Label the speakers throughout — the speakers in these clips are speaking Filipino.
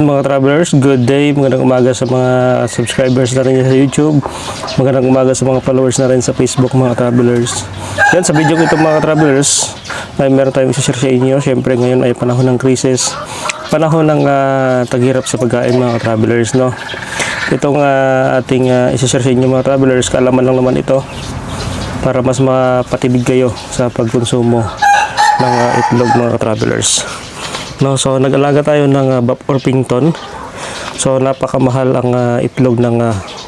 Speaker 1: Mga travelers, good day, magandang umaga sa mga subscribers na rin sa YouTube, magandang umaga sa mga followers na rin sa Facebook mga travelers. Yan, sa video ko ito mga travelers ay meron tayong isa-share sa inyo. Siyempre ngayon ay panahon ng krisis, panahon ng taghirap sa pagkain mga travelers, no? Itong ating isa-share sa inyo mga travelers, kaalaman lang naman ito para mas mapatibig kayo sa pagkonsumo ng itlog mga travelers. No, so nag-alaga tayo ng Buff Orpington. So napakamahal ang itlog ng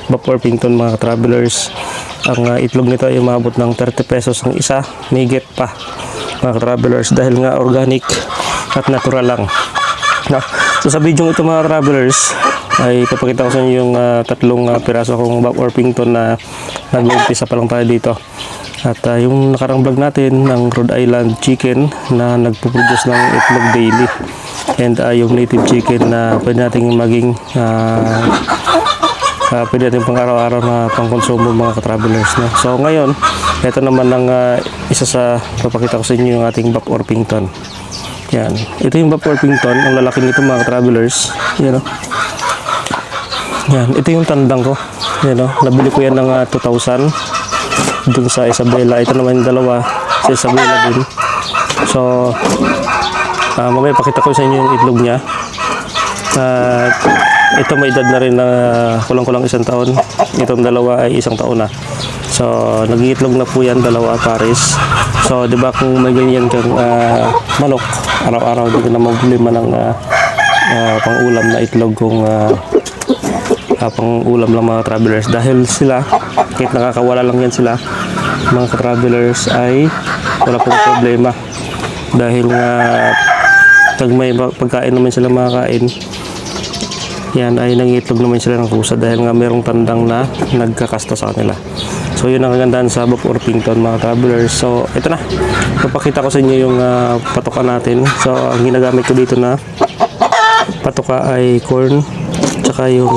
Speaker 1: Buff Orpington mga travelers. Ang itlog nito ay umabot ng 30 pesos ang isa, higit pa mga travelers dahil nga organic at natural lang. No, so sa video ito mga travelers ay papakita ko sa inyo yung tatlong piraso kong Buff Orpington na nag-umpisa pa lang tayo dito. At yung nakarang vlog natin ng Rhode Island chicken na nagpo-produce ng itlog daily, and yung native chicken na pwede natin maging pwede natin pang araw-araw na pangkonsumo mga ka-travelers, no? So ngayon, ito naman ang isa sa papakita ko sa inyo yung ating Buff Orpington. Yan, ito yung Buff Orpington, ang lalaki nito mga ka-travelers. Yan, no? Yan, ito yung tandang ko. Yan, no? Nabili ko yan ng 2,000 dun sa Isabela. Ito naman yung dalawa sa Isabela din. So mamaya pakita ko sa inyo yung itlog niya. Ito may edad na rin na kulang-kulang 1 taon. Itong dalawa ay 1 taon na. So nag-iitlog na po yan, dalawa pares. So di ba kung may ganyan kang manok, araw-araw di ka na maglima ng pang-ulam na itlog kung pang-ulam lang mga travelers, dahil sila kahit nakakawala lang yan sila mga travelers ay wala pong problema, dahil nga pag may pagkain naman sila makakain yan ay nangitlog naman sila ng kusa dahil nga mayroong tandang na nagkakasta sa kanila. So yun ang kagandahan sa Buff Orpington mga travelers. So ito na, papakita ko sa inyo yung patoka natin. So ang ginagamit ko dito na patoka ay corn tsaka yung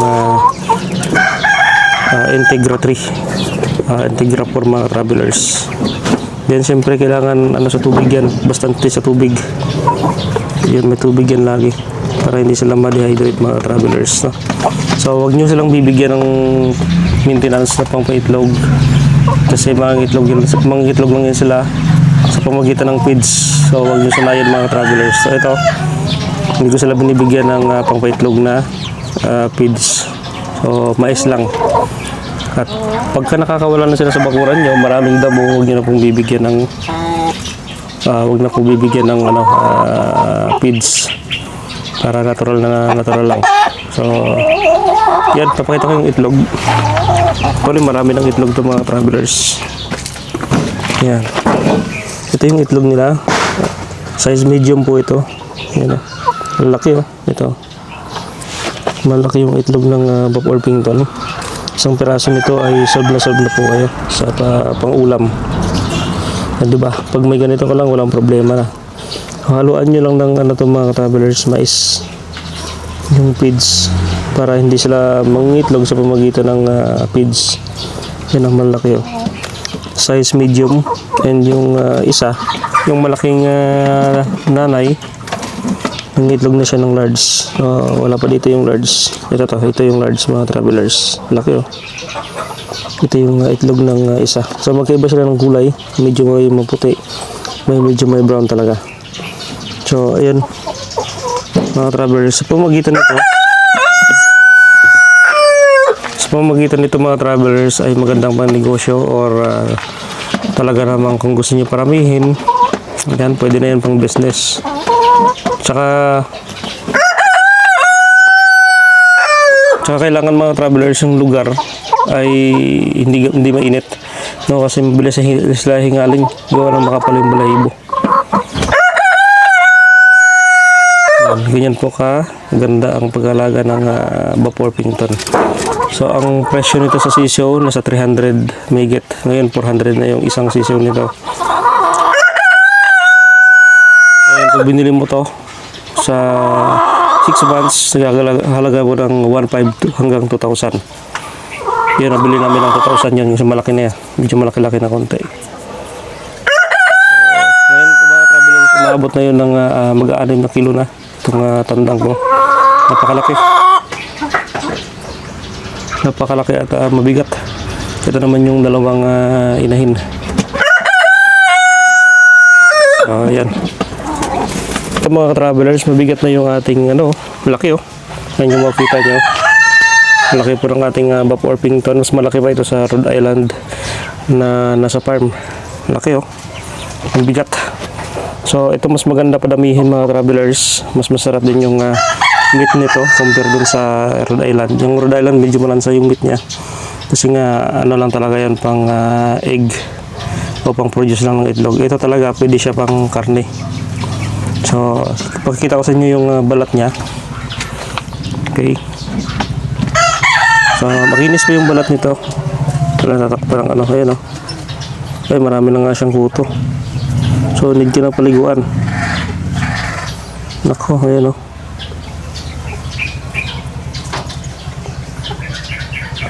Speaker 1: Integra 3, Integra 4 mga travelers. Then siyempre kailangan sa tubig yan, bastante sa tubig. Yun, may tubig yan lagi para hindi sila ma-dehydrate mga travelers, no? So wag nyo silang bibigyan ng maintenance na pang-itlog kasi mga itlog lang yan sila sa pamagitan ng feeds. So wag nyo sanayan mga travelers. So ito, hindi ko sila binibigyan ng pang-itlog na feeds. So mais lang. At pagka nakakawala na sila sa bakuran nyo, maraming damo, huwag nyo na pong bibigyan ng feeds para natural lang. So yan, papakita ko yung itlog. Actually marami ng itlog to mga travelers. Yan, ito yung itlog nila, size medium po ito. Yan, malaki ito, malaki yung itlog ng Buff Orpington. Isang piraso nito ay solve na po kayo sa pang-ulam. Diba? Pag may ganito ka lang, walang problema na. Haluan nyo lang ng mga travelers, mais, yung feeds, para hindi sila mangitlog sa pamagitan ng feeds. Yan ang malaki size medium. And yung isa, yung malaking nanay, nangitlog na siya ng large. Wala pa dito yung large. Ito yung large mga travelers. Laki Ito yung itlog ng isa. So magkaiba sila ng kulay. Medyo may maputi, medyo may brown talaga. So ayan mga travelers, sa pamamagitan nito mga travelers ay magandang pang negosyo, or talaga namang kung gusto niyo paramihin, yan, pwede na yan pang business. Tsaka kailangan mga travelers yung lugar ay hindi mainit, no, kasi mabilis sila hingaling gawa ng makapal yung balahibo. Ganyan po ganda ang pag-alaga ng Buff Orpington. So ang presyo nito sa sisyo nasa 300 higit. Ngayon 400 na yung isang sisyo nito. Ayan, kung binili mo to sa 6 months, halaga mo ng 1,500 hanggang 2,000. Yan, nabili namin ng 2,000 yan, yung malaki na yan. Medyo malaki-laki na konti. Ngayon mga travelers, umabot na yun ng mag-6 na kilo na itong tandang ko. Napakalaki. Napakalaki at mabigat. Ito naman yung dalawang inahin. Ayan. Ito mga travelers, mabigat na yung ating laki oh. Yan yung makita nyo. Malaki po ng ating Buff Orpington. Mas malaki pa ito sa Rhode Island na nasa farm. Laki oh. Ang bigat. So ito mas maganda padamihin mga travelers. Mas masarap din yung meat nito compare dun sa Rhode Island. Yung Rhode Island medyo malansa yung meat niya. Kasi nga lang talaga yan pang egg o pang produce lang ng itlog. Ito talaga pwede siya pang karne. So pagkikita ko sa inyo yung balat niya. Okay. So makinis pa yung balat nito. Wala tatakpan ng ayan oh. Ay marami na nga siyang kuto. So need ka na paliguan. Nako ayan oh.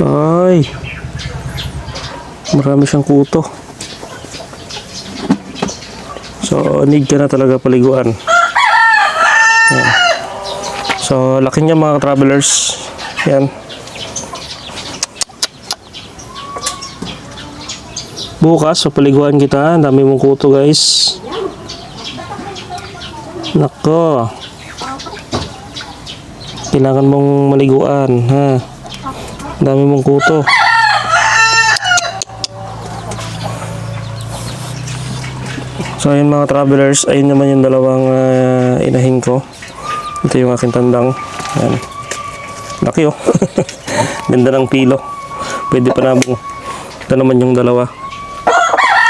Speaker 1: Ay, marami siyang kuto. So need ka na talaga paliguan. Yan. So laki niya mga travelers. Yan. Bukas papaliguan kita. Ang dami mong kuto guys. Nako. Kailangan mong maliguan ha. Dami mong kuto. So ayun mga travelers, ayun naman yung dalawang inahin ko. Ito yung aking tandang. Ayan. Laki oh. Ganda ng pilo. Pwede pa nabong. Ito naman yung dalawa.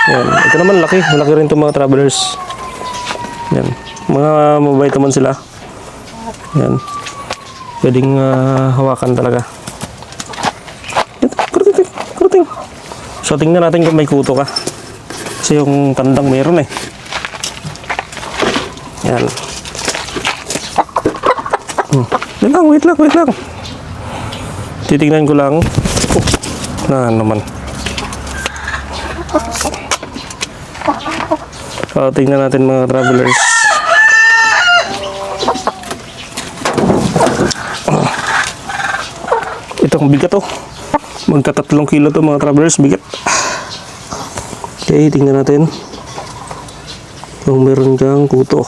Speaker 1: Ayan. Ito naman laki. Malaki rin itong mga travelers. Ayan. Mga mabait naman sila. Ayan. Pwedeng hawakan talaga. So tingnan natin kung may kuto ka. Kasi yung tandang meron eh. Yan. Wait lang. Titingnan ko lang. Na naman. So tingnan natin mga travelers. Itong bigat oh. Magta 3 kilo to mga travelers, bigat. Okay, tingnan natin kung meron kang kuto.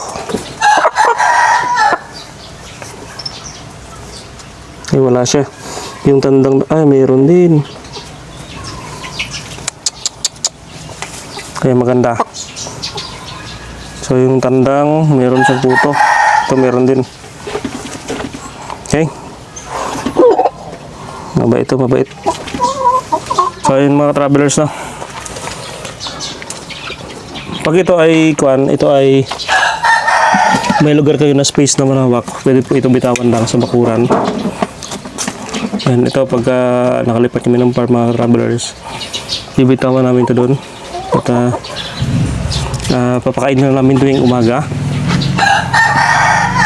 Speaker 1: Ay, wala siya. Yung tandang, ay, meron din. Kaya maganda. So, yung tandang, meron siyang kuto. Ito, meron din. Okay. Mabait. So ayun mga travelers na. Pag ito ay ito ay may lugar kayo na space na malawak, pwede po ito bitawan lang sa bakuran. Yan, ito pagka nakalipat kami ng farm mga travelers, bibitawan namin ito doon. At papakain na namin tuwing umaga.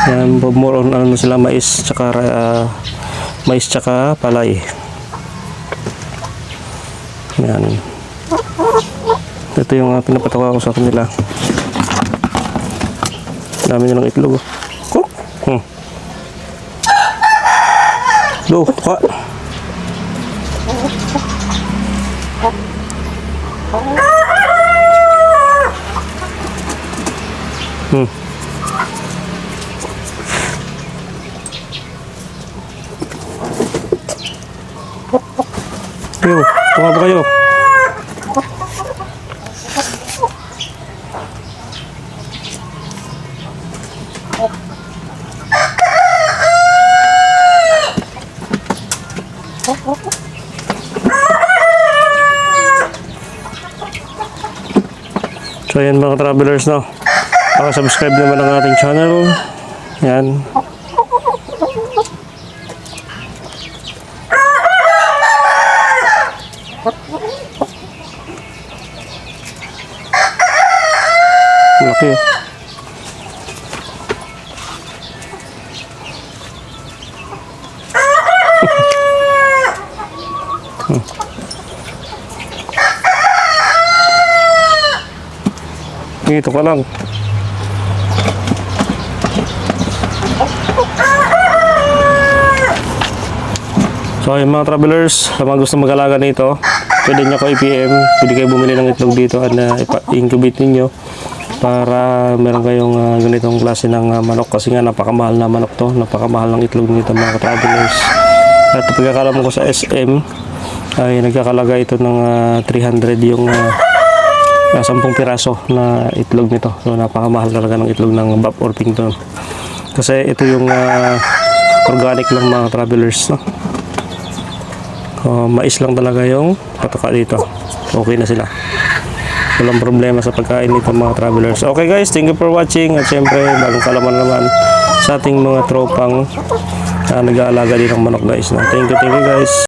Speaker 1: Yan, more on sila mais tsaka palay. Yan. Ito yung pinapatawa ko sa kanila. Dami nilang itlog. Do, tuka. Yo, tuka ba kayo? So yan mga travelers no. Subscribe naman ang ating channel. Yan. Laki. Dito ka lang. So yung mga travelers, sa mga gusto mag-alaga nito, pwede nyo ko i-PM, pwede kayo bumili ng itlog dito at i-incubate ninyo para meron kayong ganitong klase ng manok kasi nga napakamahal na manok to, napakamahal ng itlog nito mga travelers. At pagkakalam ko sa SM ay nagkakalaga ito ng 300 yung 10 piraso na itlog nito. So napakamahal talaga ng itlog ng Bob Orpington. Kasi ito yung organic lang mga travelers, no? Mais lang talaga yung pataka dito. Okay na sila. Walang problema sa pagkain nito mga travelers. Okay guys, thank you for watching. At syempre, bagong kalaman naman sa ating mga tropang nag-aalaga din ng manok guys. No? Thank you guys.